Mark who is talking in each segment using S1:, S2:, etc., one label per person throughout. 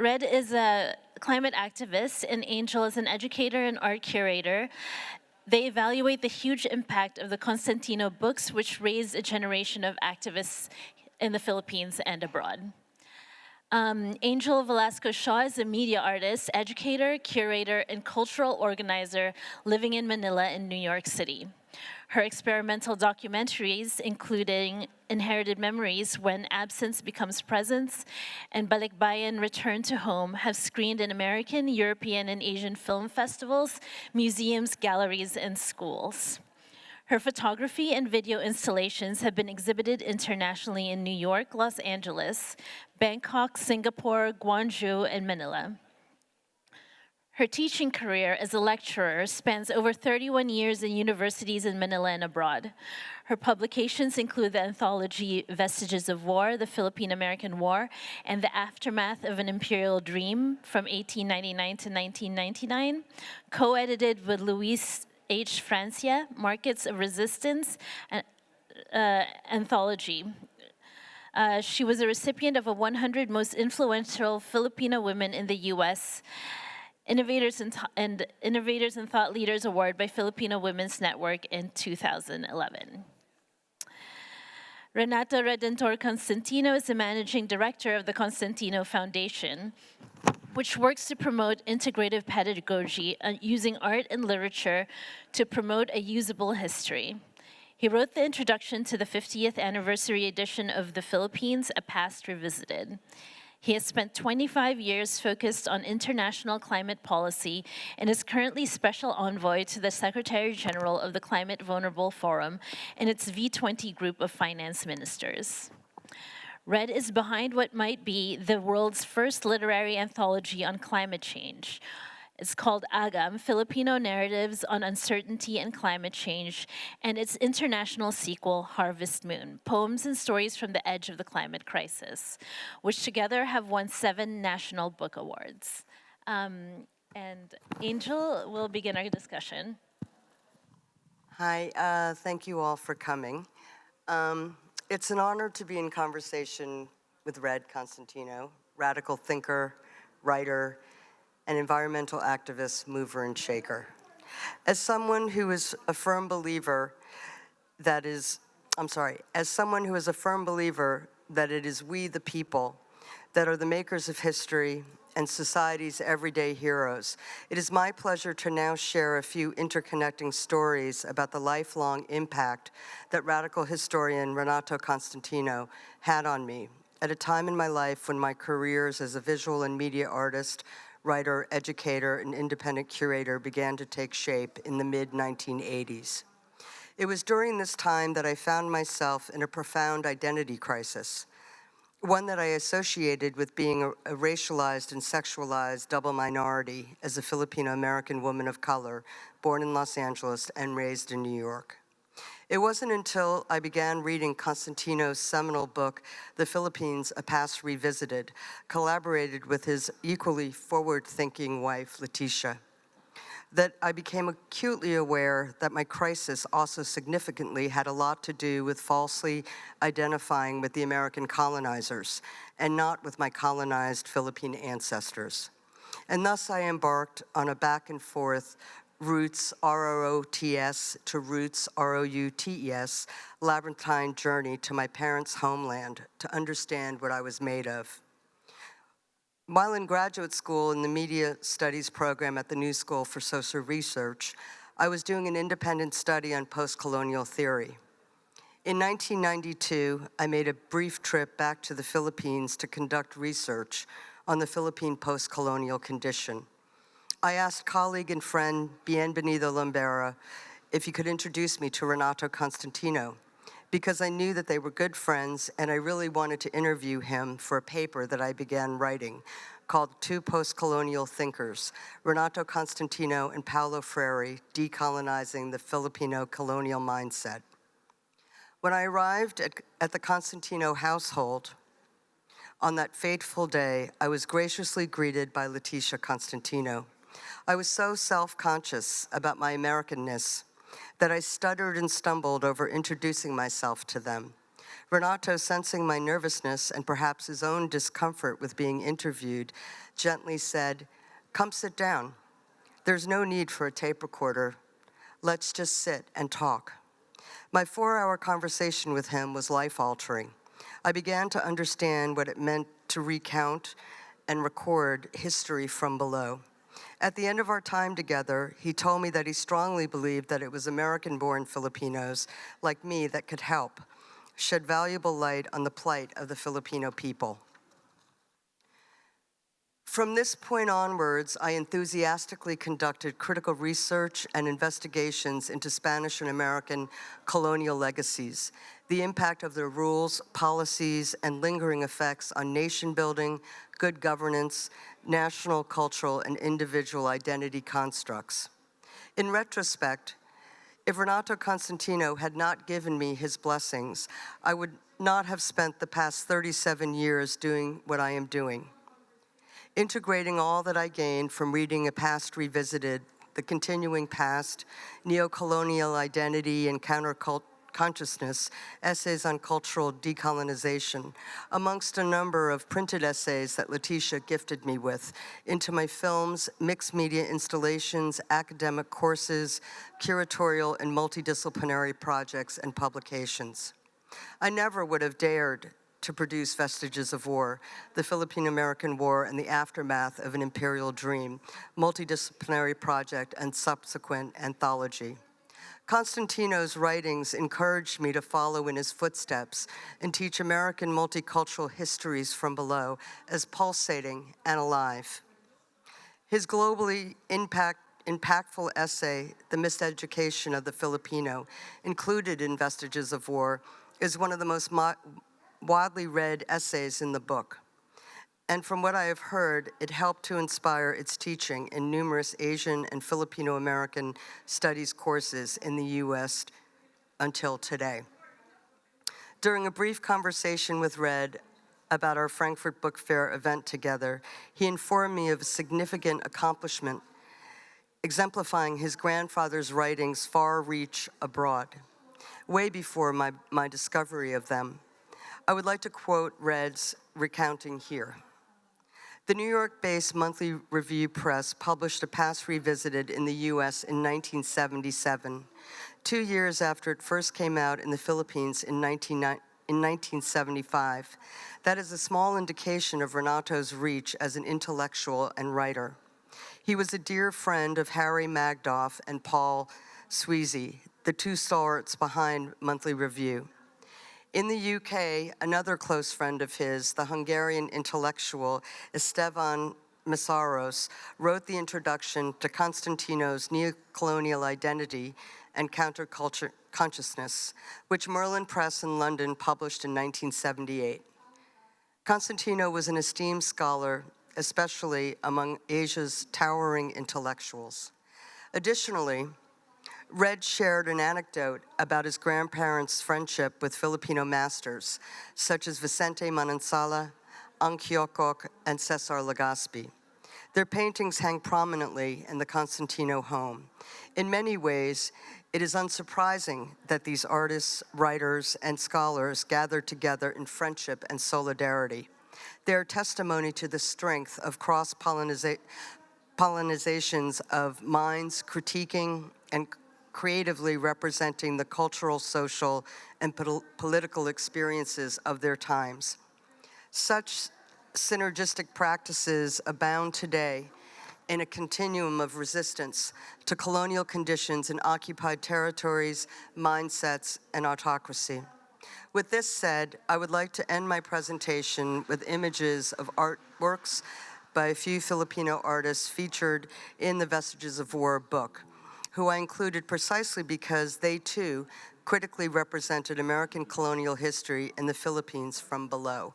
S1: Red is a climate activist, and Angel is an educator and art curator. They evaluate the huge impact of the Constantino books, which raised a generation of activists in the Philippines and abroad. Angel Velasco Shaw is a media artist, educator, curator, and cultural organizer living in Manila and New York City. Her experimental documentaries, including Inherited Memories, When Absence Becomes Presence, and Balikbayan Return to Home, have screened in American, European, and Asian film festivals, museums, galleries, and schools. Her photography and video installations have been exhibited internationally in New York, Los Angeles, Bangkok, Singapore, Guangzhou, and Manila. Her teaching career as a lecturer spans over 31 years in universities in Manila and abroad. Her publications include the anthology Vestiges of War, the Philippine-American War, and the Aftermath of an Imperial Dream from 1899 to 1999, co-edited with Luis H. Francia, Markets of Resistance, anthology. She was a recipient of a 100 Most Influential Filipino Women in the U.S. Innovators and Thought Leaders Award by Filipino Women's Network in 2011. Renata Redentor Constantino is the managing director of the Constantino Foundation, which works to promote integrative pedagogy using art and literature to promote a usable history. He wrote the introduction to the 50th anniversary edition of The Philippines, A Past Revisited. He has spent 25 years focused on international climate policy and is currently special envoy to the Secretary General of the Climate Vulnerable Forum and its V20 group of finance ministers. Red is behind what might be the world's first literary anthology on climate change. It's called Agam, Filipino Narratives on Uncertainty and Climate Change, and its international sequel, Harvest Moon, Poems and Stories from the Edge of the Climate Crisis, which together have won 7 national book awards. And Angel will begin our discussion.
S2: Hi, thank you all for coming. It's an honor to be in conversation with Red Constantino, radical thinker, writer, an environmental activist, mover, and shaker. As someone who is a firm believer that it is we, the people, that are the makers of history and society's everyday heroes, it is my pleasure to now share a few interconnecting stories about the lifelong impact that radical historian Renato Constantino had on me at a time in my life when my careers as a visual and media artist, writer, educator, and independent curator began to take shape in the mid-1980s. It was during this time that I found myself in a profound identity crisis, one that I associated with being a racialized and sexualized double minority as a Filipino-American woman of color, born in Los Angeles and raised in New York. It wasn't until I began reading Constantino's seminal book, The Philippines, A Past Revisited, collaborated with his equally forward-thinking wife, Leticia, that I became acutely aware that my crisis also significantly had a lot to do with falsely identifying with the American colonizers and not with my colonized Philippine ancestors. And thus I embarked on a back and forth roots, R-O-O-T-S, to roots, R-O-U-T-E-S, labyrinthine journey to my parents' homeland to understand what I was made of. While in graduate school in the media studies program at the New School for Social Research, I was doing an independent study on post-colonial theory. In 1992, I made a brief trip back to the Philippines to conduct research on the Philippine post-colonial condition. I asked colleague and friend Bienvenido Lombera if he could introduce me to Renato Constantino, because I knew that they were good friends and I really wanted to interview him for a paper that I began writing called Two Post-Colonial Thinkers, Renato Constantino and Paulo Freire, Decolonizing the Filipino Colonial Mindset. When I arrived at the Constantino household, on that fateful day, I was graciously greeted by Leticia Constantino. I was so self-conscious about my Americanness that I stuttered and stumbled over introducing myself to them. Renato, sensing my nervousness and perhaps his own discomfort with being interviewed, gently said, "Come sit down. There's no need for a tape recorder. Let's just sit and talk." My 4-hour conversation with him was life-altering. I began to understand what it meant to recount and record history from below. At the end of our time together, he told me that he strongly believed that it was American-born Filipinos like me that could help shed valuable light on the plight of the Filipino people. From this point onwards, I enthusiastically conducted critical research and investigations into Spanish and American colonial legacies, the impact of their rules, policies, and lingering effects on nation building, good governance, national, cultural, and individual identity constructs. In retrospect, if Renato Constantino had not given me his blessings, I would not have spent the past 37 years doing what I am doing. Integrating all that I gained from reading A Past Revisited, The Continuing Past, Neo-Colonial Identity and Counter-Consciousness, Essays on Cultural Decolonization, amongst a number of printed essays that Letitia gifted me with, into my films, mixed media installations, academic courses, curatorial and multidisciplinary projects and publications. I never would have dared to produce Vestiges of War, the Filipino-American War and the Aftermath of an Imperial Dream, multidisciplinary project and subsequent anthology. Constantino's writings encouraged me to follow in his footsteps and teach American multicultural histories from below as pulsating and alive. His globally impactful essay, The Miseducation of the Filipino, included in Vestiges of War, is one of the most widely read essays in the book. And from what I have heard, it helped to inspire its teaching in numerous Asian and Filipino-American studies courses in the US until today. During a brief conversation with Red about our Frankfurt Book Fair event together, he informed me of a significant accomplishment exemplifying his grandfather's writings' far reach abroad, way before my discovery of them. I would like to quote Red's recounting here. The New York-based Monthly Review Press published A Past Revisited in the US in 1977, 2 years after it first came out in the Philippines in 1975. That is a small indication of Renato's reach as an intellectual and writer. He was a dear friend of Harry Magdoff and Paul Sweezy, the two stalwarts behind Monthly Review. In the UK, another close friend of his, the Hungarian intellectual Esteban Meszaros, wrote the introduction to Constantino's Neo-Colonial Identity and Counter-Consciousness, which Merlin Press in London published in 1978. Constantino was an esteemed scholar, especially among Asia's towering intellectuals. Additionally, Red shared an anecdote about his grandparents' friendship with Filipino masters, such as Vicente Manansala, Ang Kyokok, and Cesar Legazpi. Their paintings hang prominently in the Constantino home. In many ways, it is unsurprising that these artists, writers, and scholars gathered together in friendship and solidarity. They are testimony to the strength of cross-pollinizations of minds critiquing and creatively representing the cultural, social, and political experiences of their times. Such synergistic practices abound today in a continuum of resistance to colonial conditions in occupied territories, mindsets, and autocracy. With this said, I would like to end my presentation with images of artworks by a few Filipino artists featured in the Vestiges of War book, who I included precisely because they too critically represented American colonial history in the Philippines from below.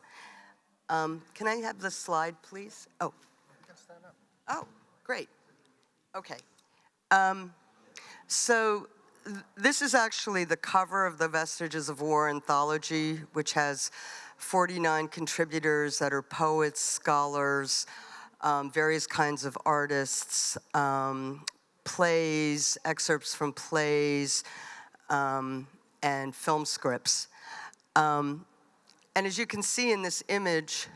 S2: Can I have the slide, please? Oh. Oh, great. Okay. This is actually the cover of the Vestiges of War anthology, which has 49 contributors that are poets, scholars, various kinds of artists, plays, excerpts from plays, and film scripts. And as you can see in this image,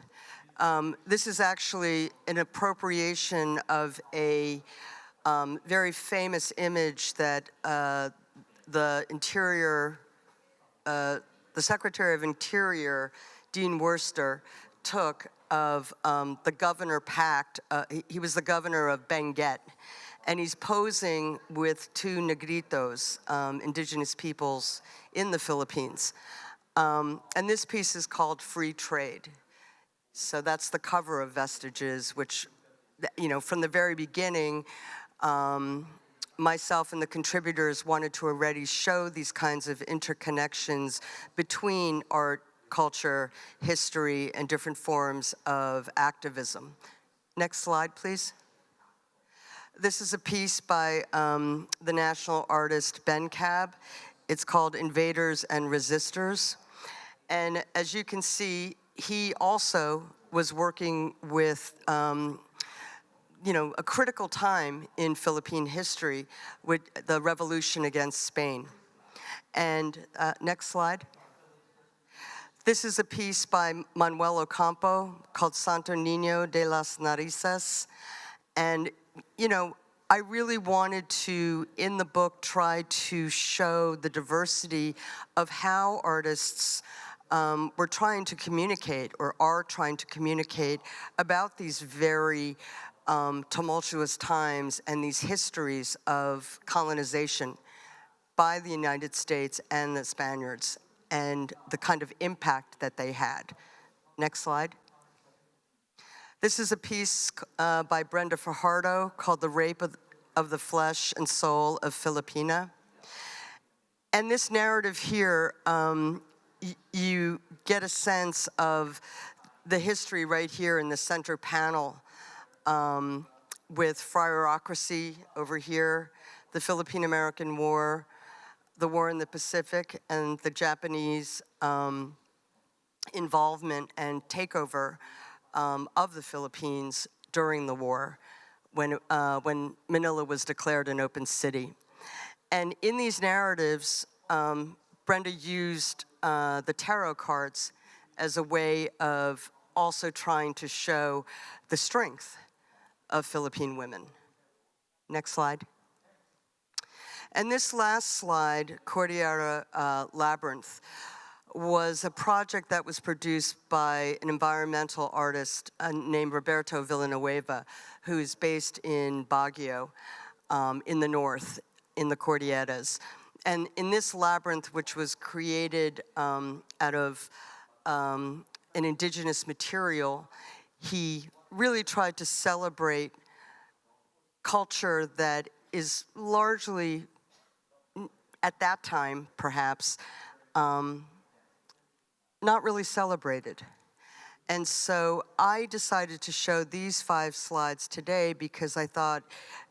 S2: this is actually an appropriation of a very famous image that the Secretary of Interior, Dean Worcester, took of the governor pact. He was the governor of Benguet, and he's posing with two negritos, indigenous peoples in the Philippines. And this piece is called Free Trade. So that's the cover of Vestiges, which, from the very beginning, myself and the contributors wanted to already show these kinds of interconnections between art, culture, history, and different forms of activism. Next slide, please. This is a piece by the national artist Ben Cab. It's called Invaders and Resistors. And as you can see, he also was working with a critical time in Philippine history with the revolution against Spain. And next slide. This is a piece by Manuel Ocampo called Santo Niño de las Narices. And, I really wanted to, in the book, try to show the diversity of how artists were trying to communicate or are trying to communicate about these very tumultuous times and these histories of colonization by the United States and the Spaniards and the kind of impact that they had. Next slide. This is a piece by Brenda Fajardo called The Rape of the Flesh and Soul of Filipina. And this narrative here, you get a sense of the history right here in the center panel with friarocracy over here, the Philippine-American War, the war in the Pacific, and the Japanese involvement and takeover of the Philippines during the war when Manila was declared an open city. And in these narratives, Brenda used the tarot cards as a way of also trying to show the strength of Philippine women. Next slide. And this last slide, Cordillera Labyrinth, was a project that was produced by an environmental artist named Roberto Villanueva, who is based in Baguio in the north, in the Cordilleras. And in this labyrinth, which was created out of an indigenous material, he really tried to celebrate culture that is largely, at that time perhaps, not really celebrated. And so I decided to show these 5 slides today because I thought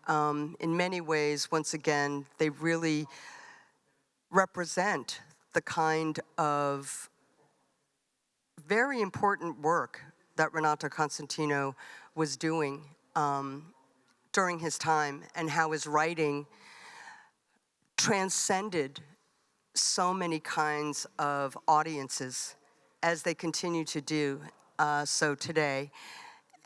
S2: in many ways, once again, they really represent the kind of very important work that Renato Constantino was doing during his time, and how his writing transcended so many kinds of audiences as they continue to do so today.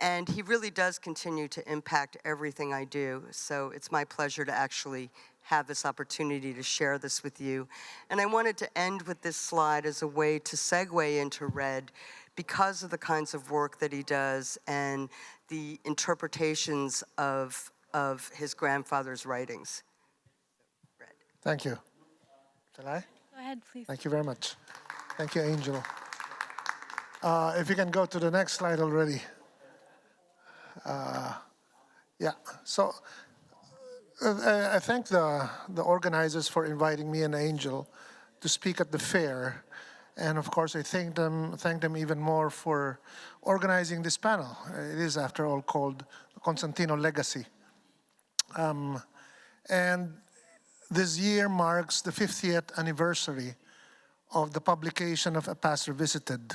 S2: And he really does continue to impact everything I do. So it's my pleasure to actually have this opportunity to share this with you. And I wanted to end with this slide as a way to segue into Red because of the kinds of work that he does and the interpretations of his grandfather's writings. Red.
S3: Thank you. Shall I?
S1: Go ahead, please.
S3: Thank you very much. Thank you, Angel. If you can go to the next slide already. Yeah, so I thank the organizers for inviting me and Angel to speak at the fair. And of course, I thank them even more for organizing this panel. It is, after all, called the Constantino Legacy. And this year marks the 50th anniversary of the publication of A Pastor Visited,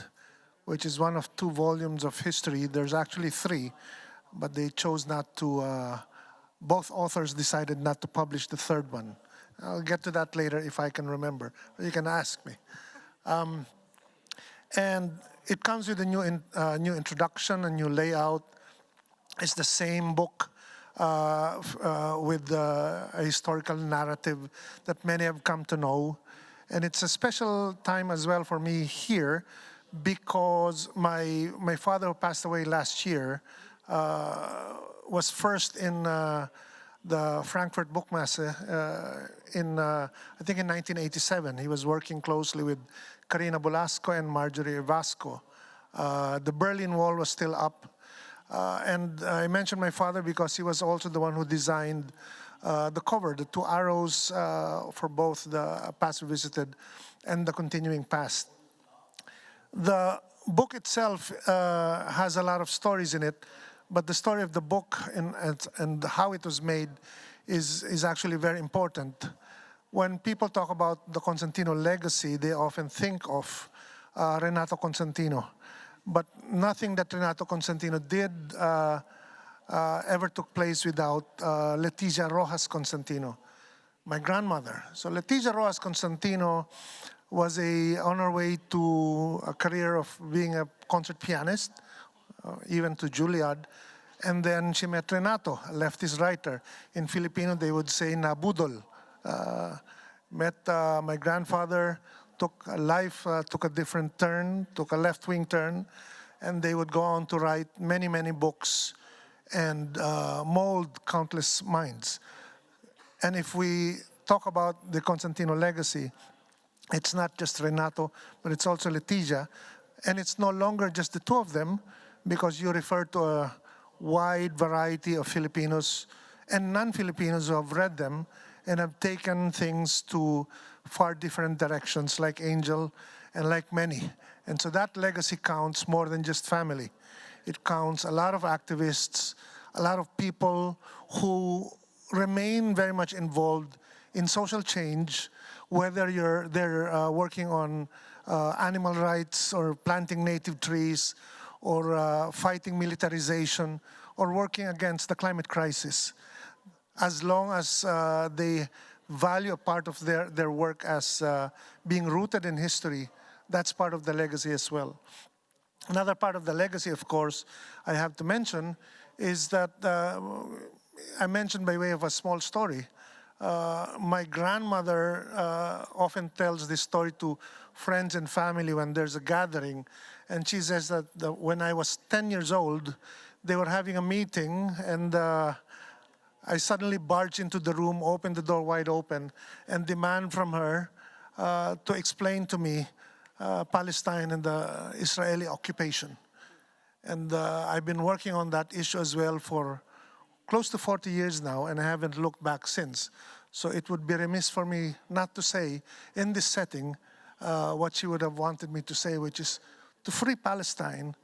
S3: which is one of 2 volumes of history. There's actually 3, but they chose not to, both authors decided not to publish the 3rd one. I'll get to that later if I can remember. You can ask me. And it comes with a new introduction, a new layout. It's the same book with a historical narrative that many have come to know. And it's a special time as well for me here because my father, who passed away last year, was first in the Frankfurt Buchmesse I think in 1987. He was working closely with Carina Bolasco and Marjorie Vasco. The Berlin Wall was still up. And I mentioned my father because he was also the one who designed the cover, the two arrows for both the past revisited and the continuing past. The book itself has a lot of stories in it, but the story of the book and how it was made is actually very important. When people talk about the Constantino legacy, they often think of Renato Constantino. But nothing that Renato Constantino did ever took place without Leticia Rojas Constantino, my grandmother. So Leticia Rojas Constantino was on her way to a career of being a concert pianist, even to Juilliard. And then she met Renato, a leftist writer. In Filipino, they would say nabudol. Met my grandfather, took a different turn, took a left-wing turn, and they would go on to write many, many books and mold countless minds. And if we talk about the Constantino legacy, it's not just Renato, but it's also Leticia. And it's no longer just the two of them, because you refer to a wide variety of Filipinos and non-Filipinos who have read them and have taken things to far different directions, like Angel and like many. And so that legacy counts more than just family. It counts a lot of activists, a lot of people who remain very much involved in social change, whether they're working on animal rights or planting native trees or fighting militarization or working against the climate crisis. As long as they value a part of their work as being rooted in history, that's part of the legacy as well. Another part of the legacy, of course, I have to mention is that I mentioned by way of a small story. My grandmother often tells this story to friends and family when there's a gathering, and she says that when I was 10 years old, they were having a meeting, and I suddenly barged into the room, opened the door wide open, and demand from her to explain to me Palestine and the Israeli occupation. And I've been working on that issue as well for close to 40 years now, and I haven't looked back since. So it would be remiss for me not to say in this setting what she would have wanted me to say, which is to free Palestine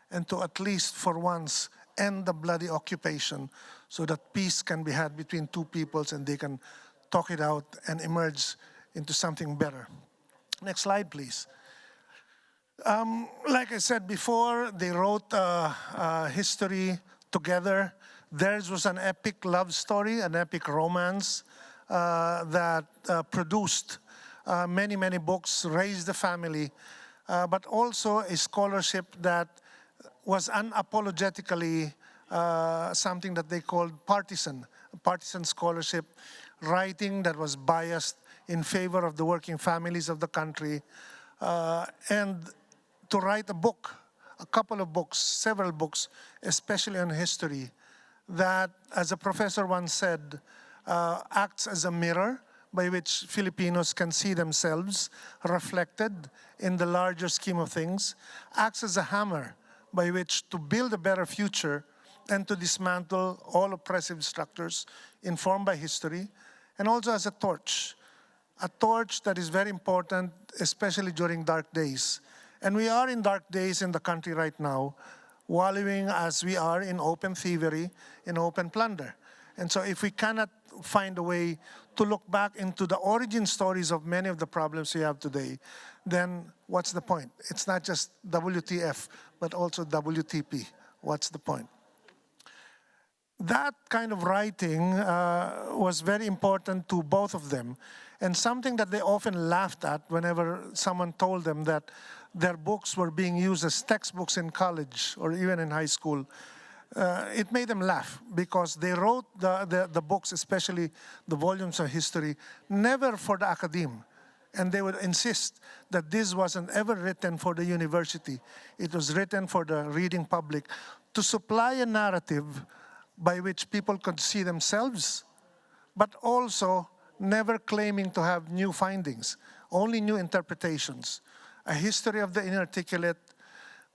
S3: and to at least for once end the bloody occupation so that peace can be had between two peoples and they can talk it out and emerge into something better. Next slide, please. Like I said before, they wrote history together. Theirs was an epic love story, an epic romance that produced many, many books, raised the family, but also a scholarship that was unapologetically something that they called partisan scholarship, writing that was biased in favor of the working families of the country, and to write a book, a couple of books, several books, especially on history, that, as a professor once said, acts as a mirror by which Filipinos can see themselves reflected in the larger scheme of things, acts as a hammer by which to build a better future and to dismantle all oppressive structures informed by history, and also as a torch that is very important, especially during dark days. And we are in dark days in the country right now, wallowing as we are in open thievery, in open plunder. And so if we cannot find a way to look back into the origin stories of many of the problems we have today, then what's the point? It's not just WTF, but also WTP. What's the point? That kind of writing was very important to both of them, and something that they often laughed at whenever someone told them that their books were being used as textbooks in college or even in high school, it made them laugh because they wrote the books, especially the volumes of history, never for the academe. And they would insist that this wasn't ever written for the university. It was written for the reading public to supply a narrative by which people could see themselves, but also never claiming to have new findings, only new interpretations. A history of the inarticulate,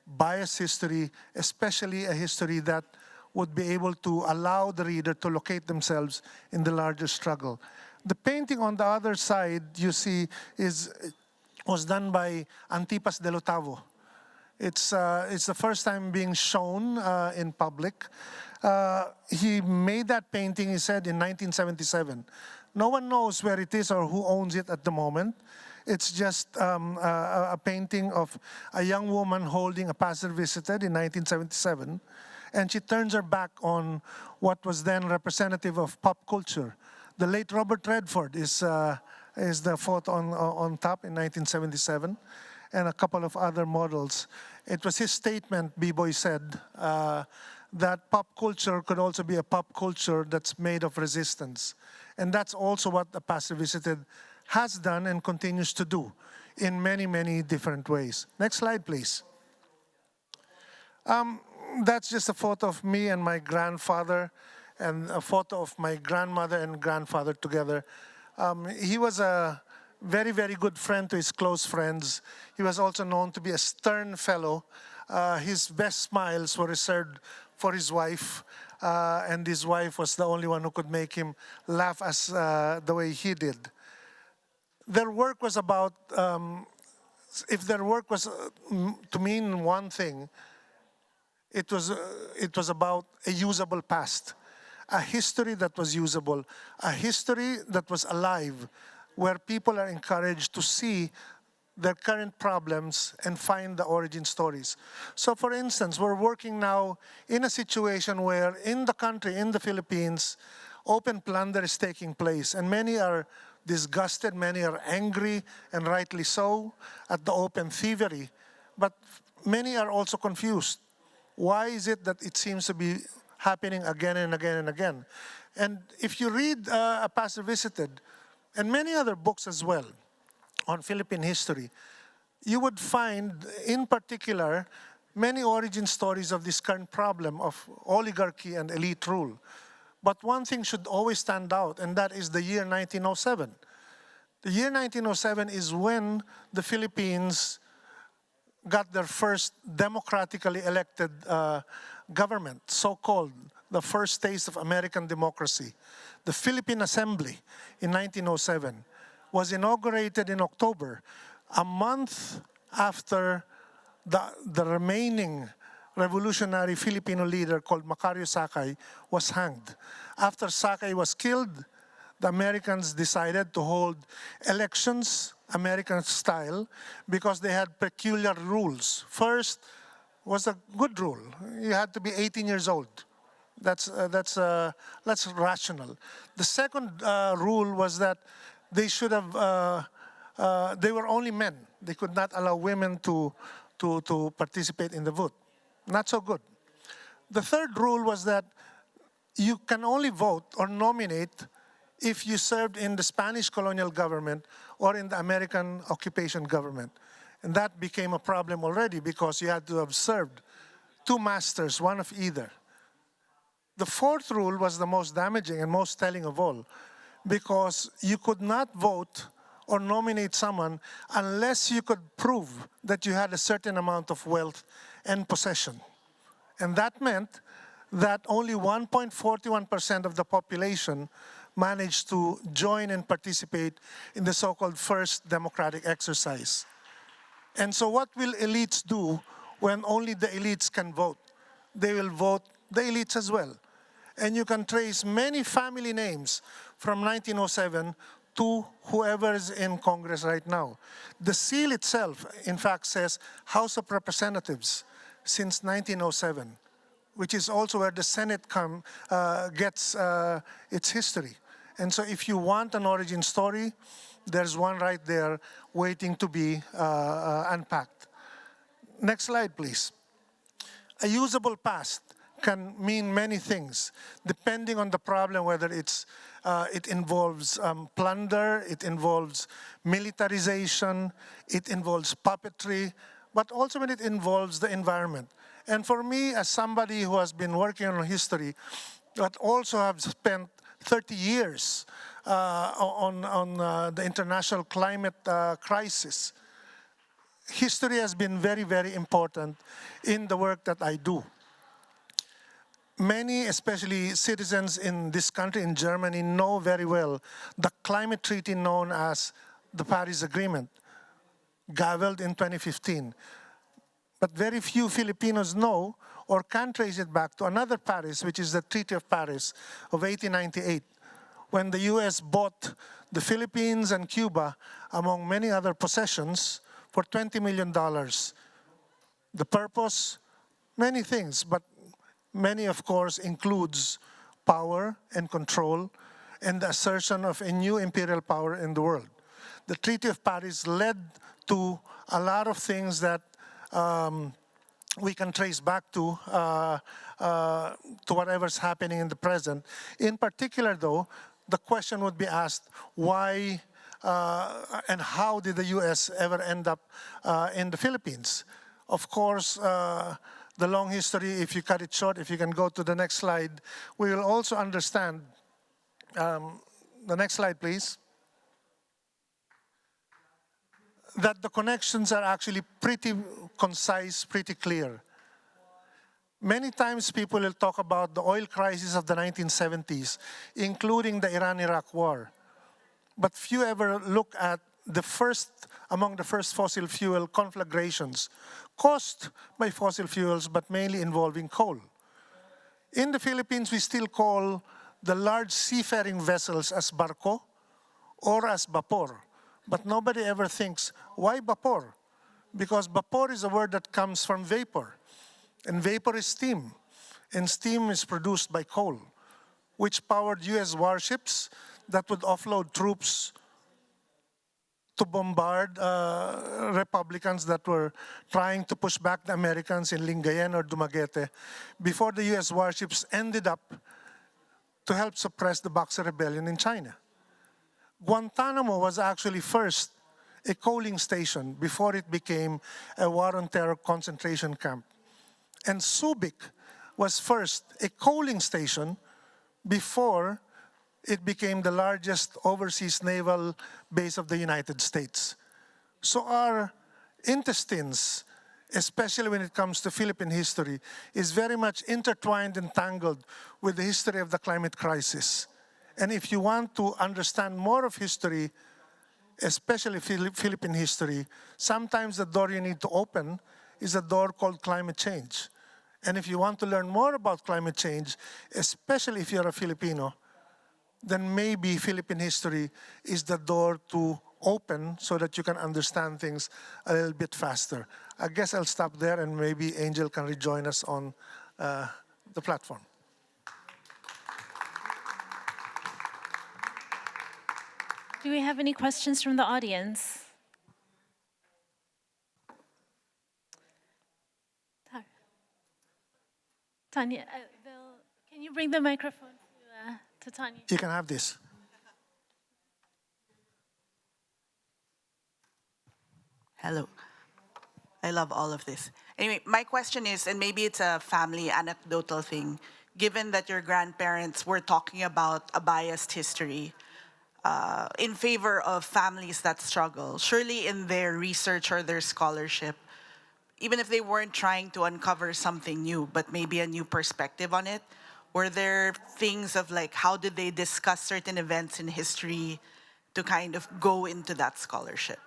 S3: biased history, especially a history that would be able to allow the reader to locate themselves in the larger struggle. The painting on the other side, you see, was done by Antipas del Otavo. It's the first time being shown in public. He made that painting, he said, in 1977. No one knows where it is or who owns it at the moment. It's just a painting of a young woman holding a pastor visited in 1977, and she turns her back on what was then representative of pop culture. The late Robert Redford is the photo on top in 1977, and a couple of other models. It was his statement, B-Boy said, that pop culture could also be a pop culture that's made of resistance. And that's also what the pastor visited has done and continues to do in many, many different ways. Next slide, please. That's just a photo of me and my grandfather, and a photo of my grandmother and grandfather together. He was a very, very good friend to his close friends. He was also known to be a stern fellow. His best smiles were reserved for his wife, and his wife was the only one who could make him laugh as the way he did. Their work was about, if their work was to mean one thing, it was about a usable past, a history that was usable, a history that was alive, where people are encouraged to see their current problems and find the origin stories. So for instance, we're working now in a situation where in the country, in the Philippines, open plunder is taking place, and many are disgusted, many are angry, and rightly so, at the open thievery. But many are also confused. Why is it that it seems to be happening again and again and again? And if you read A Pastor Visited, and many other books as well on Philippine history, you would find, in particular, many origin stories of this current problem of oligarchy and elite rule. But one thing should always stand out, and that is the year 1907. The year 1907 is when the Philippines got their first democratically elected government, so-called the first taste of American democracy. The Philippine Assembly in 1907 was inaugurated in October, a month after the remaining revolutionary Filipino leader called Macario Sakay was hanged. After Sakay was killed, the Americans decided to hold elections American style because they had peculiar rules. First was a good rule. You had to be 18 years old. That's rational. The second rule was that they should have, they were only men. They could not allow women to participate in the vote. Not so good. The third rule was that you can only vote or nominate if you served in the Spanish colonial government or in the American occupation government. And that became a problem already because you had to have served two masters, one of either. The fourth rule was the most damaging and most telling of all, because you could not vote or nominate someone unless you could prove that you had a certain amount of wealth and possession. And that meant that only 1.41% of the population managed to join and participate in the so-called first democratic exercise. And so what will elites do when only the elites can vote? They will vote the elites as well. And you can trace many family names from 1907 to whoever is in Congress right now. The seal itself, in fact, says House of Representatives since 1907, which is also where the Senate gets its history. And so if you want an origin story, there's one right there waiting to be unpacked. Next slide, please. A usable past can mean many things, depending on the problem, whether it involves plunder, it involves militarization, it involves puppetry, but also when it involves the environment. And for me, as somebody who has been working on history, but also have spent 30 years on the international climate crisis, history has been very, very important in the work that I do. Many, especially citizens in this country, in Germany, know very well the climate treaty known as the Paris Agreement, gavelled in 2015. But very few Filipinos know or can trace it back to another Paris, which is the Treaty of Paris of 1898, when the US bought the Philippines and Cuba, among many other possessions, for $20 million. The purpose, many things, but many, of course, includes power and control and the assertion of a new imperial power in the world. The Treaty of Paris led to a lot of things that we can trace back to whatever's happening in the present. In particular, though, the question would be asked, why and how did the US ever end up in the Philippines? Of course, the long history, if you cut it short, if you can go to the next slide, we will also understand, the next slide, please, that the connections are actually pretty concise, pretty clear. Many times people will talk about the oil crisis of the 1970s, including the Iran-Iraq war. But few ever look at among the first fossil fuel conflagrations caused by fossil fuels, but mainly involving coal. In the Philippines, we still call the large seafaring vessels as barko or as vapor. But nobody ever thinks, why vapor? Because vapor is a word that comes from vapor. And vapor is steam. And steam is produced by coal, which powered US warships that would offload troops to bombard Republicans that were trying to push back the Americans in Lingayen or Dumaguete before the US warships ended up to help suppress the Boxer Rebellion in China. Guantanamo was actually first a coaling station before it became a war on terror concentration camp. And Subic was first a coaling station before it became the largest overseas naval base of the United States. So our intestines, especially when it comes to Philippine history, is very much intertwined and tangled with the history of the climate crisis. And if you want to understand more of history, especially Philippine history, sometimes the door you need to open is a door called climate change. And if you want to learn more about climate change, especially if you're a Filipino, then maybe Philippine history is the door to open so that you can understand things a little bit faster. I guess I'll stop there and maybe Angel can rejoin us on the platform.
S1: Do we have any questions from the audience? Tanya, can you bring the microphone to Tanya?
S3: You can have this.
S4: Hello. I love all of this. Anyway, my question is, and maybe it's a family anecdotal thing, given that your grandparents were talking about a biased history in favor of families that struggle, surely in their research or their scholarship, even if they weren't trying to uncover something new, but maybe a new perspective on it, were there things of like, how did they discuss certain events in history to kind of go into that scholarship?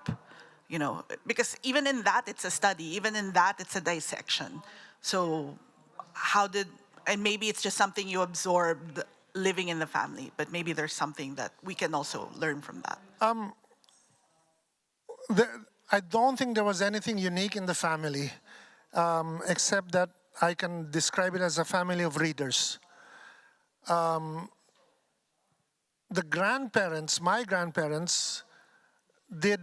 S4: You know, because even in that, it's a study. Even in that, it's a dissection. So and maybe it's just something you absorbed living in the family, but maybe there's something that we can also learn from that.
S3: I don't think there was anything unique in the family, except that I can describe it as a family of readers. The grandparents, my grandparents, they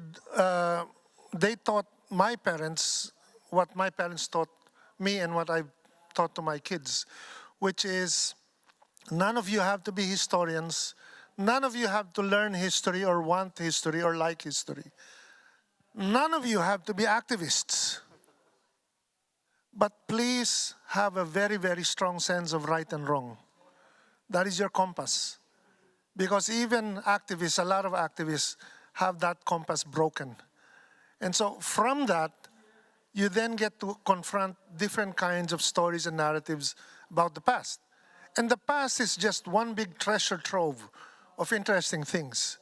S3: taught my parents what my parents taught me and what I've taught to my kids, which is none of you have to be historians. None of you have to learn history or want history or like history. None of you have to be activists. But please have a very, very strong sense of right and wrong. That is your compass. Because even activists, a lot of activists, have that compass broken. And so from that, you then get to confront different kinds of stories and narratives about the past. And the past is just one big treasure trove of interesting things.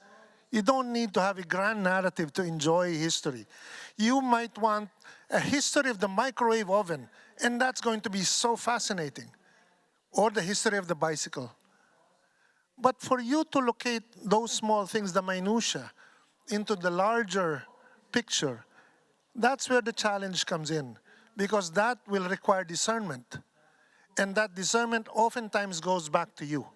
S3: You don't need to have a grand narrative to enjoy history. You might want a history of the microwave oven, and that's going to be so fascinating. Or the history of the bicycle. But for you to locate those small things, the minutia, into the larger picture, that's where the challenge comes in, because that will require discernment. And that discernment oftentimes goes back to you,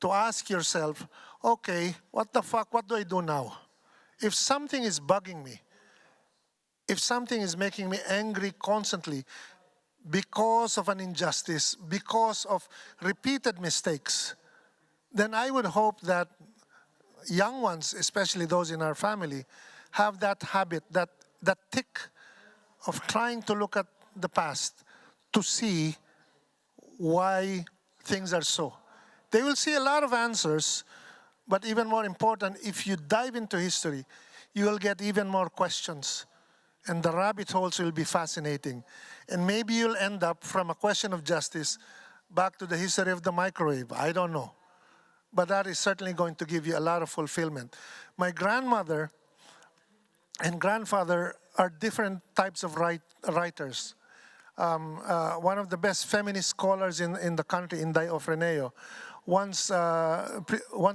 S3: to ask yourself, okay, what the fuck, what do I do now? If something is bugging me, if something is making me angry constantly because of an injustice, because of repeated mistakes, then I would hope that young ones, especially those in our family, have that habit, that tick of trying to look at the past to see why things are so. They will see a lot of answers, but even more important, if you dive into history, you will get even more questions. And the rabbit holes will be fascinating. And maybe you'll end up from a question of justice back to the history of the microwave. I don't know. But that is certainly going to give you a lot of fulfillment. My grandmother and grandfather are different types of writers. One of the best feminist scholars in the country, Inday Ofreneo, once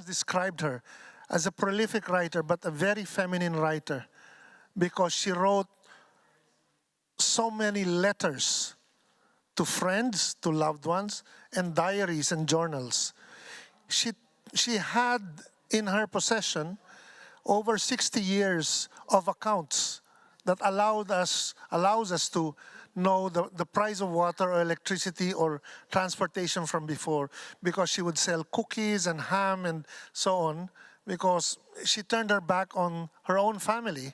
S3: described her as a prolific writer, but a very feminine writer, because she wrote so many letters to friends, to loved ones, and diaries and journals. She had in her possession over 60 years of accounts that allows us to know the price of water or electricity or transportation from before, because she would sell cookies and ham and so on, because she turned her back on her own family,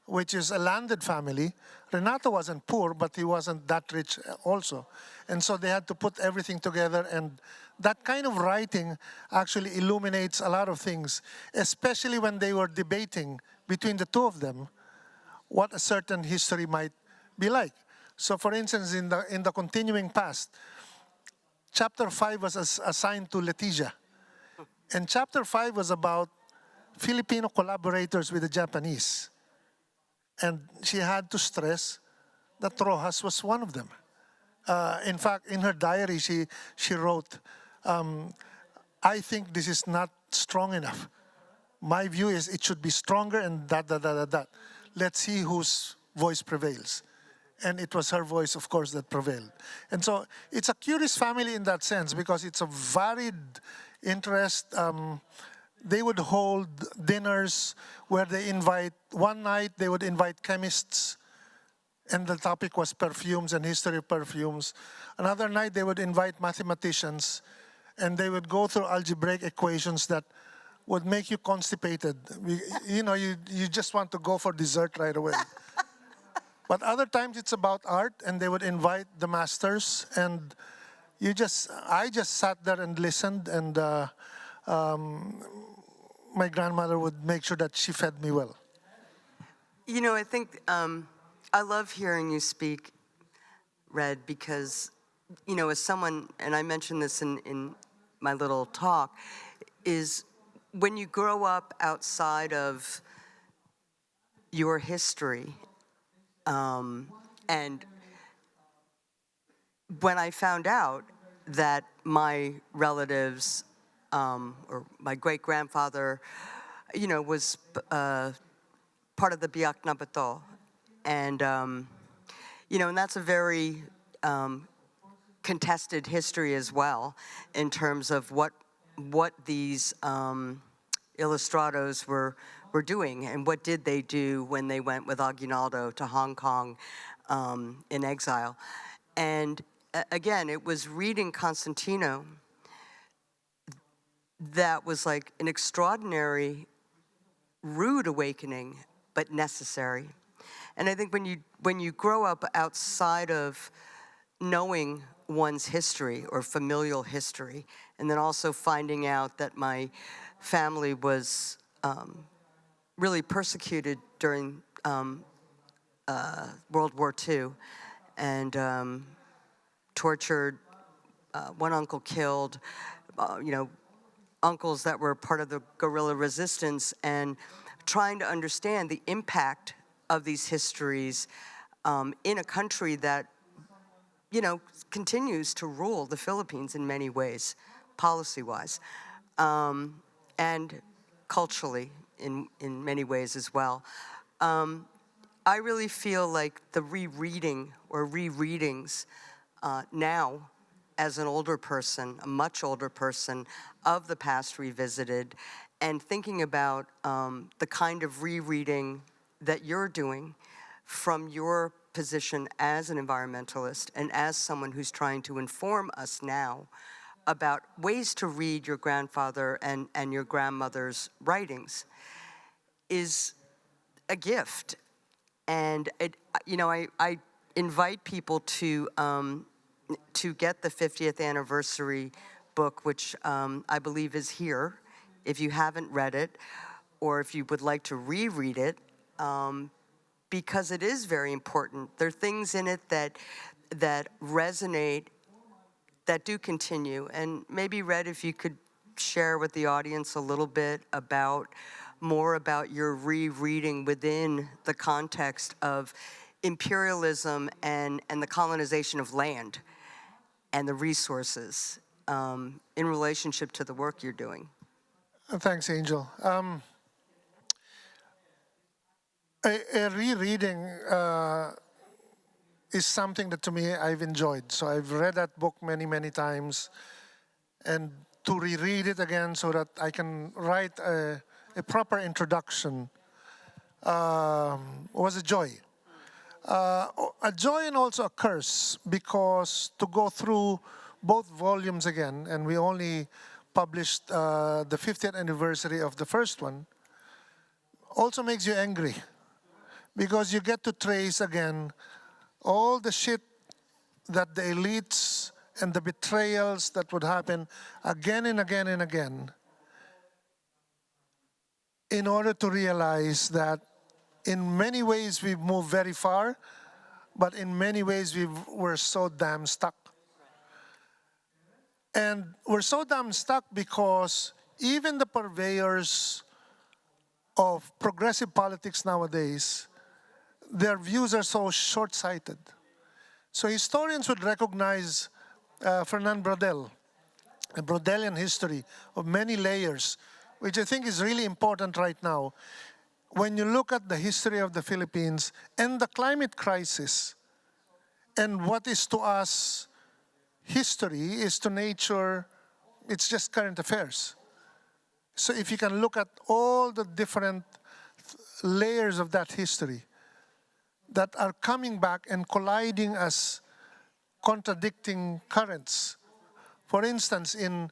S3: which is a landed family. Renato wasn't poor, but he wasn't that rich also. And so they had to put everything together, and that kind of writing actually illuminates a lot of things, especially when they were debating between the two of them what a certain history might be like. So for instance, in the continuing past, chapter 5 was assigned to Leticia. And chapter 5 was about Filipino collaborators with the Japanese. And she had to stress that Rojas was one of them. In fact, in her diary, she wrote, I think this is not strong enough. My view is it should be stronger and that. Let's see whose voice prevails. And it was her voice, of course, that prevailed. And so it's a curious family in that sense, because it's a varied interest. They would hold dinners where they invite, one night they would invite chemists, and the topic was perfumes and history of perfumes. Another night they would invite mathematicians, and they would go through algebraic equations that would make you constipated. You just want to go for dessert right away. But other times it's about art, and they would invite the masters, and I just sat there and listened, and my grandmother would make sure that she fed me well.
S2: I think I love hearing you speak, Red, because, as someone, and I mentioned this in my little talk, is when you grow up outside of your history, and when I found out that my relatives, or my great-grandfather, was part of the Biak Nabato, and and that's a very contested history as well, in terms of what these Ilustrados were doing, and what did they do when they went with Aguinaldo to Hong Kong. in exile. And again, it was reading Constantino that was like an extraordinary, rude awakening, but necessary. And I think when you grow up outside of knowing one's history or familial history, and then also finding out that my family was really persecuted during World War II, and tortured, one uncle killed, uncles that were part of the guerrilla resistance, and trying to understand the impact of these histories in a country that, continues to rule the Philippines in many ways, policy-wise, and culturally in many ways as well. I really feel like the rereading or rereadings now, as an older person, a much older person, of the past revisited, and thinking about the kind of rereading that you're doing from your position as an environmentalist and as someone who's trying to inform us now about ways to read your grandfather and your grandmother's writings is a gift. And I invite people to get the 50th anniversary book, which I believe is here, if you haven't read it, or if you would like to reread it, because it is very important. There are things in it that resonate, that do continue. And maybe, Red, if you could share with the audience a little bit more about your rereading within the context of imperialism and the colonization of land and the resources in relationship to the work you're doing.
S3: Thanks, Angel. A rereading is something that, to me, I've enjoyed. So I've read that book many, many times, and to reread it again so that I can write a proper introduction was a joy. A joy and also a curse, because to go through both volumes again, and we only published the 50th anniversary of the first one, also makes you angry, because you get to trace again all the shit that the elites and the betrayals that would happen again and again and again, in order to realize that in many ways we've moved very far, but in many ways we're so damn stuck. And we're so damn stuck because even the purveyors of progressive politics nowadays, their views are so short-sighted. So historians would recognize Fernand Braudel, a Braudelian history of many layers, which I think is really important right now. When you look at the history of the Philippines and the climate crisis, and what is to us history is to nature, it's just current affairs. So if you can look at all the different layers of that history that are coming back and colliding as contradicting currents. For instance, in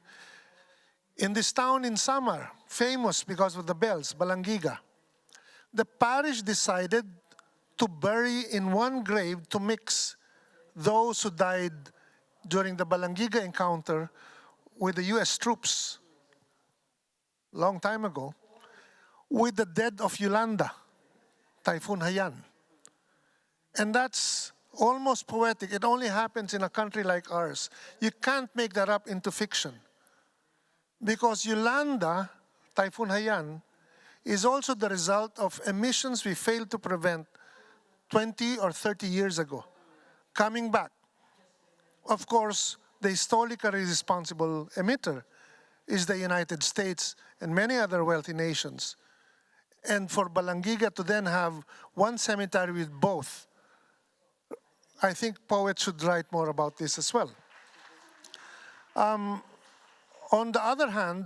S3: this town in Samar, famous because of the bells, Balangiga, the parish decided to bury in one grave, to mix those who died during the Balangiga encounter with the US troops long time ago, with the dead of Yolanda, Typhoon Haiyan. And that's almost poetic. It only happens in a country like ours. You can't make that up into fiction. Because Yolanda, Typhoon Haiyan, is also the result of emissions we failed to prevent 20 or 30 years ago, coming back. Of course, the historically responsible emitter is the United States and many other wealthy nations. And for Balangiga to then have one cemetery with both, I think poets should write more about this as well. On the other hand,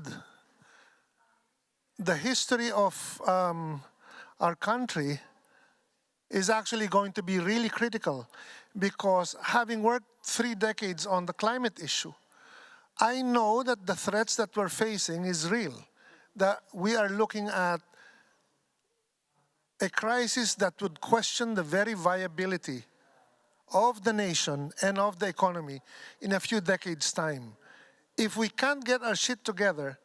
S3: the history of our country is actually going to be really critical, because having worked 3 decades on the climate issue, I know that the threats that we're facing is real, that we are looking at a crisis that would question the very viability of the nation and of the economy in a few decades' time. If we can't get our shit together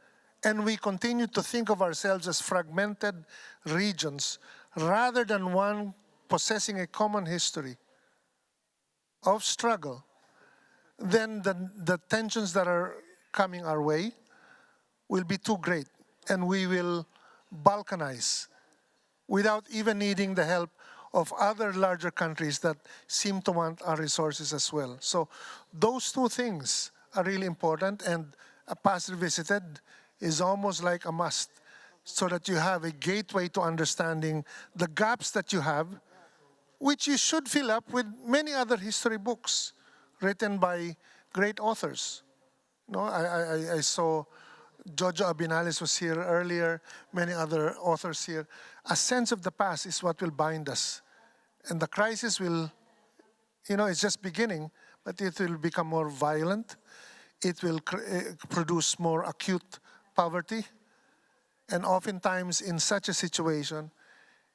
S3: and we continue to think of ourselves as fragmented regions rather than one possessing a common history of struggle, then the tensions that are coming our way will be too great, and we will balkanize without even needing the help of other larger countries that seem to want our resources as well. So those two things are really important, and a pass revisited is almost like a must, so that you have a gateway to understanding the gaps that you have, which you should fill up with many other history books written by great authors. No, I saw Jojo Abinales was here earlier, many other authors here. A sense of the past is what will bind us. And the crisis will, it's just beginning, but it will become more violent. It will produce more acute poverty. And oftentimes in such a situation,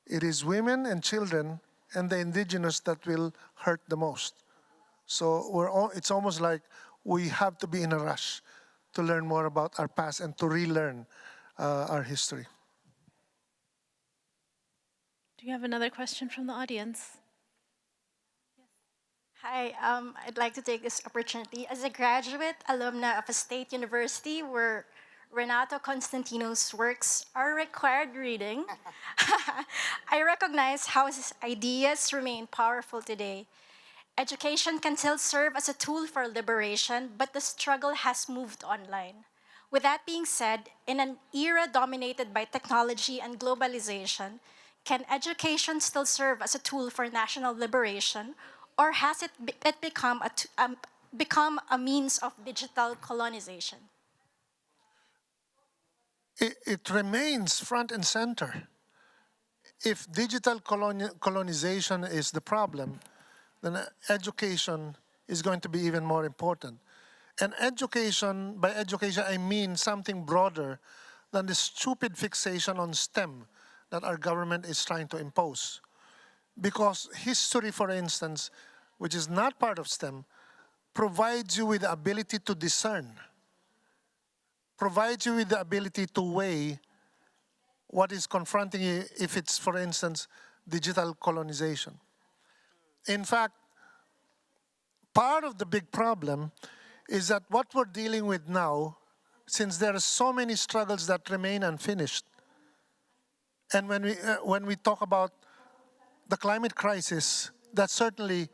S3: it is women and children and the indigenous that will hurt the most. So it's almost like we have to be in a rush to learn more about our past and to relearn our history.
S1: Do you have another question from the audience?
S5: Hi, I'd like to take this opportunity. As a graduate alumna of a state university where Renato Constantino's works are required reading, I recognize how his ideas remain powerful today. Education can still serve as a tool for liberation, but the struggle has moved online. With that being said, in an era dominated by technology and globalization, can education still serve as a tool for national liberation, or has it become a means of digital colonization?
S3: It remains front and center. If digital colonization is the problem, then education is going to be even more important. And education, by education I mean something broader than the stupid fixation on STEM that our government is trying to impose. Because history, for instance, which is not part of STEM, provides you with the ability to discern, provides you with the ability to weigh what is confronting you if it's, for instance, digital colonization. In fact, part of the big problem is that what we're dealing with now, since there are so many struggles that remain unfinished, and when we talk about the climate crisis, that's certainly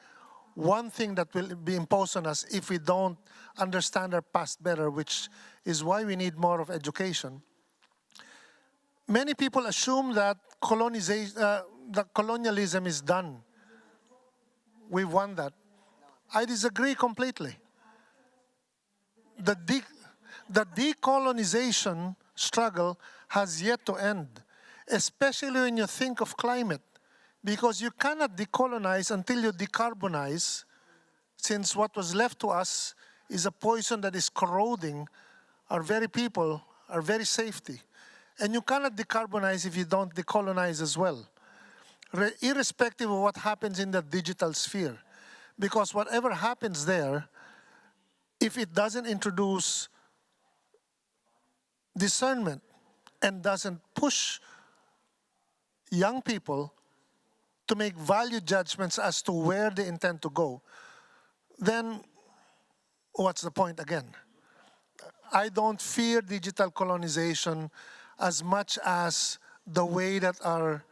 S3: one thing that will be imposed on us if we don't understand our past better, which is why we need more of education. Many people assume that colonialism is done. We won that. I disagree completely. The decolonization struggle has yet to end, especially when you think of climate, because you cannot decolonize until you decarbonize, since what was left to us is a poison that is corroding our very people, our very safety. And you cannot decarbonize if you don't decolonize as well, irrespective of what happens in the digital sphere. Because whatever happens there, if it doesn't introduce discernment and doesn't push young people to make value judgments as to where they intend to go, then what's the point again? I don't fear digital colonization as much as the way that our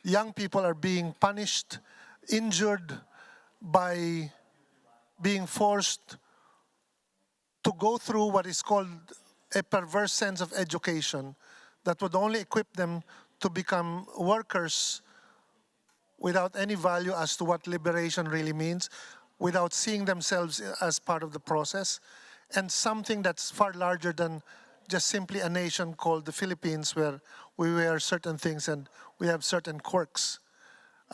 S3: young people are being punished, injured by being forced to go through what is called a perverse sense of education that would only equip them to become workers without any value as to what liberation really means, without seeing themselves as part of the process, and something that's far larger than just simply a nation called the Philippines, where we wear certain things and we have certain quirks.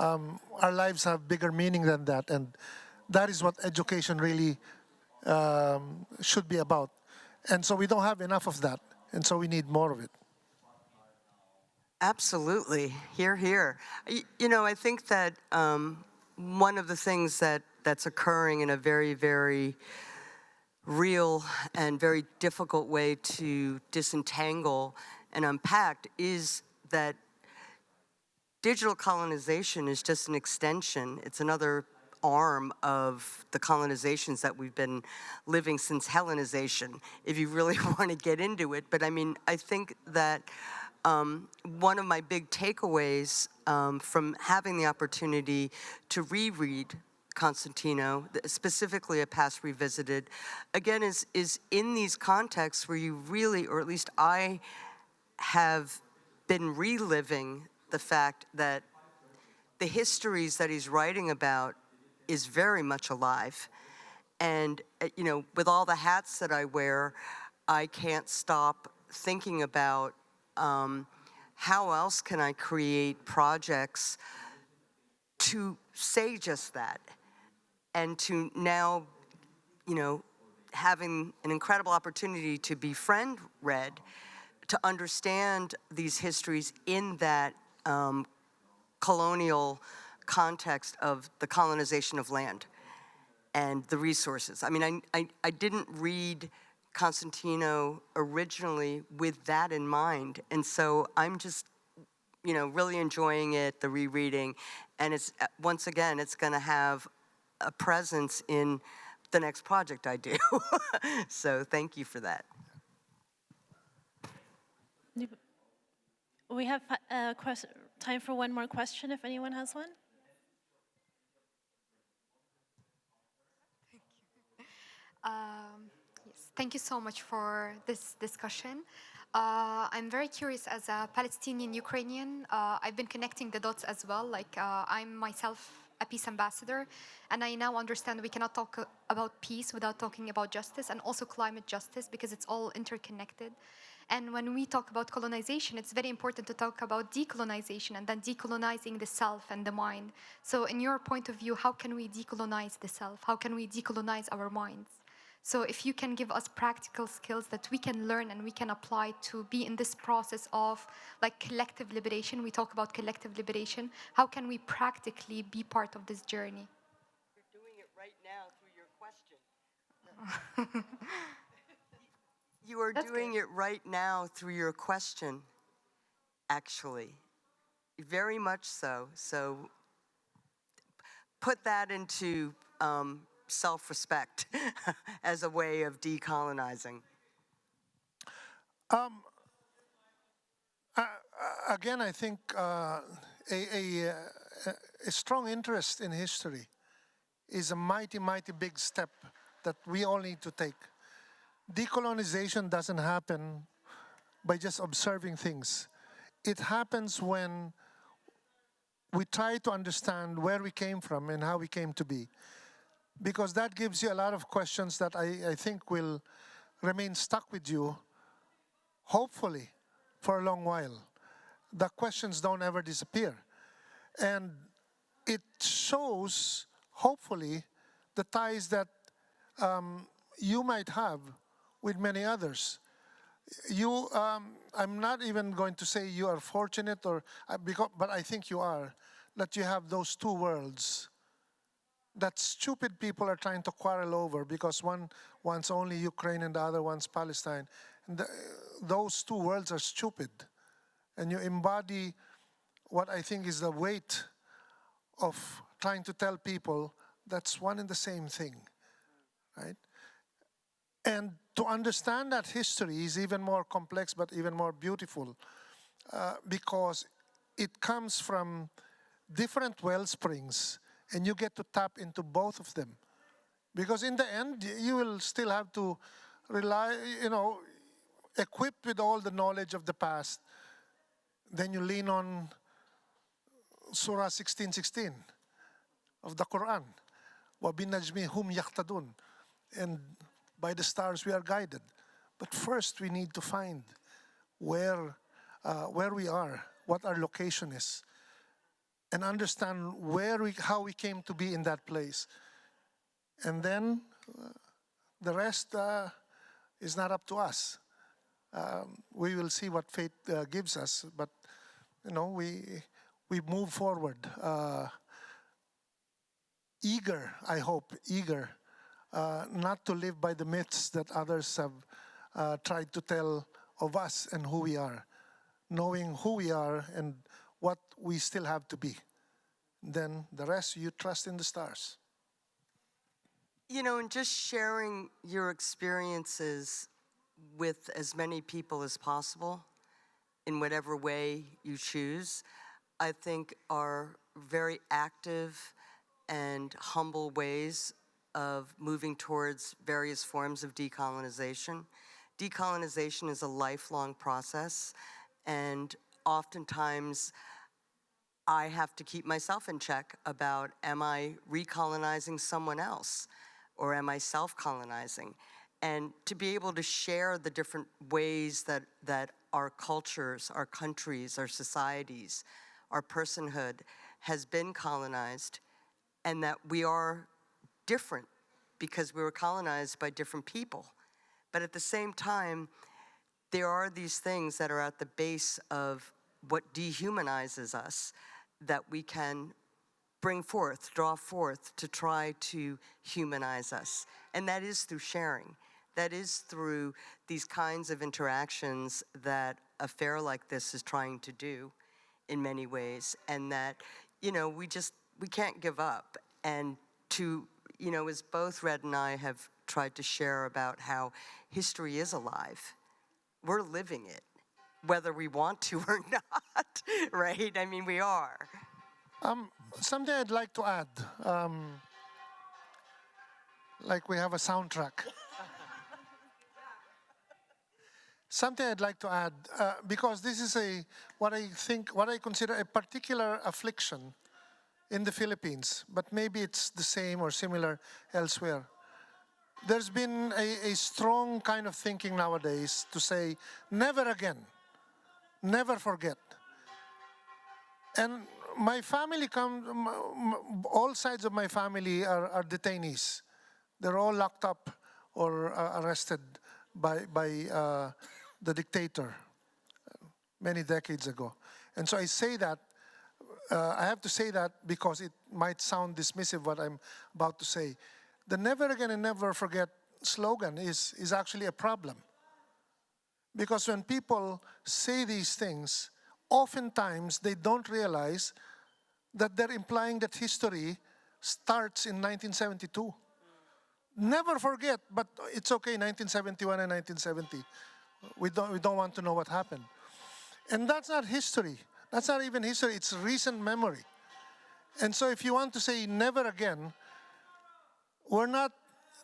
S3: Our lives have bigger meaning than that, and that is what education really should be about. And so we don't have enough of that, and so we need more of it.
S2: Absolutely. Here, here. You know, I think that one of the things that's occurring in a very, very real and very difficult way to disentangle and unpack is that digital colonization is just an extension. It's another arm of the colonizations that we've been living since Hellenization, if you really want to get into it. But I mean, I think that one of my big takeaways from having the opportunity to reread Constantino, specifically A Past Revisited, again, is in these contexts where you really, or at least I have been reliving the fact that the histories that he's writing about is very much alive. And, you know, with all the hats that I wear, I can't stop thinking about how else can I create projects to say just that, and to now, you know, having an incredible opportunity to befriend Red, to understand these histories in that colonial context of the colonization of land and the resources. I mean, I didn't read Constantino originally with that in mind, and so I'm just, you know, really enjoying it, the rereading, and it's, once again, it's going to have a presence in the next project I do. So thank you for that.
S1: We have time for one more question if anyone has one.
S6: Yes, thank you so much for this discussion. I'm very curious as a Palestinian Ukrainian. I've been connecting the dots as well. Like I'm myself a peace ambassador, and I now understand we cannot talk about peace without talking about justice and also climate justice because it's all interconnected. And when we talk about colonization, it's very important to talk about decolonization and then decolonizing the self and the mind. So in your point of view, how can we decolonize the self? How can we decolonize our minds? So if you can give us practical skills that we can learn and we can apply to be in this process of like collective liberation, we talk about collective liberation, how can we practically be part of this journey?
S2: You're doing it right now through your question. You are doing it right now through your question, actually. Very much so. So put that into self-respect as a way of decolonizing.
S3: Again, I think a strong interest in history is a mighty, mighty big step that we all need to take. Decolonization doesn't happen by just observing things. It happens when we try to understand where we came from and how we came to be. Because that gives you a lot of questions that I think will remain stuck with you, hopefully, for a long while. The questions don't ever disappear. And it shows, hopefully, the ties that you might have with many others. I'm not even going to say you are fortunate, but I think you are, that you have those two worlds that stupid people are trying to quarrel over because one wants only Ukraine and the other wants Palestine. And those two worlds are stupid. And you embody what I think is the weight of trying to tell people that's one and the same thing, right? And to understand that history is even more complex but even more beautiful because it comes from different well springs and you get to tap into both of them. Because in the end, you will still have to rely, equipped with all the knowledge of the past. Then you lean on Surah 16:16 of the Quran. وَبِالنَّجْمِ هُمْ يَقْتَدُونَ. And by the stars we are guided. But first we need to find where we are, what our location is. and understand how we came to be in that place. And then the rest is not up to us. We will see what fate gives us, but we move forward, eager, I hope, not to live by the myths that others have tried to tell of us and who we are, knowing who we are and what we still have to be. Then the rest, you trust in the stars.
S2: And just sharing your experiences with as many people as possible in whatever way you choose, I think are very active and humble ways of moving towards various forms of decolonization. Decolonization is a lifelong process, and oftentimes I have to keep myself in check about, am I recolonizing someone else, or am I self-colonizing? And to be able to share the different ways that our cultures, our countries, our societies, our personhood has been colonized, and that we are different because we were colonized by different people. But at the same time, there are these things that are at the base of what dehumanizes us that we can bring forth, draw forth to try to humanize us. And that is through sharing. That is through these kinds of interactions that a fair like this is trying to do in many ways. And that, we can't give up. And to, as both Red and I have tried to share about how history is alive, we're living it, whether we want to or not, right? I mean, we are.
S3: Something I'd like to add, like we have a soundtrack. Something I'd like to add, because this is what I consider a particular affliction in the Philippines, but maybe it's the same or similar elsewhere. There's been a strong kind of thinking nowadays to say, never again, never forget. And my family all sides of my family are detainees. They're all locked up or arrested by the dictator many decades ago. And so I say that, I have to say that because it might sound dismissive what I'm about to say. The never again and never forget slogan is actually a problem. Because when people say these things, oftentimes they don't realize that they're implying that history starts in 1972. Never forget, but it's okay, 1971 and 1970. We don't want to know what happened. And that's not history. That's not even history, it's recent memory. And so if you want to say never again, we're not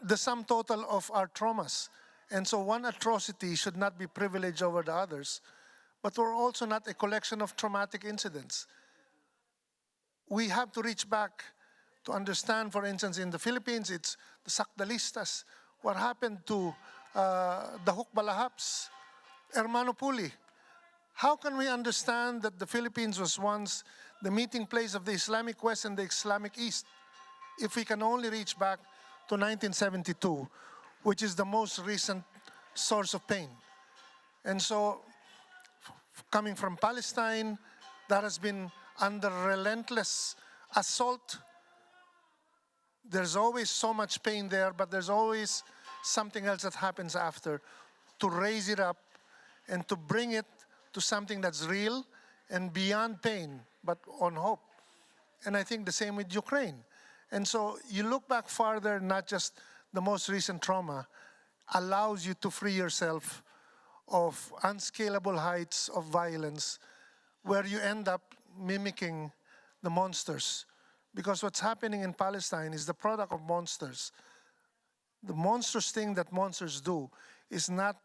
S3: the sum total of our traumas. And so one atrocity should not be privileged over the others, but we're also not a collection of traumatic incidents. We have to reach back to understand, for instance, in the Philippines, it's the Sakdalistas. What happened to the Hukbalahaps, Hermano Puli? How can we understand that the Philippines was once the meeting place of the Islamic West and the Islamic East if we can only reach back to 1972, which is the most recent source of pain? And so, coming from Palestine, that has been under relentless assault. There's always so much pain there, but there's always something else that happens after to raise it up and to bring it to something that's real and beyond pain, but on hope. And I think the same with Ukraine. And so you look back farther, not just the most recent trauma, allows you to free yourself of unscalable heights of violence where you end up mimicking the monsters. Because what's happening in Palestine is the product of monsters. The monstrous thing that monsters do is not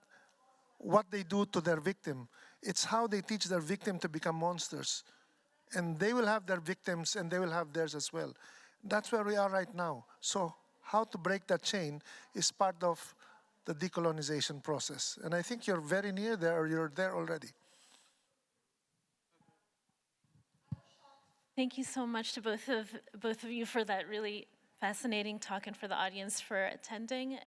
S3: what they do to their victim. It's how they teach their victim to become monsters. And they will have their victims and they will have theirs as well. That's where we are right now. So how to break that chain is part of the decolonization process. And I think you're very near there, or you're there already.
S1: Thank you so much to both of you for that really fascinating talk and for the audience for attending.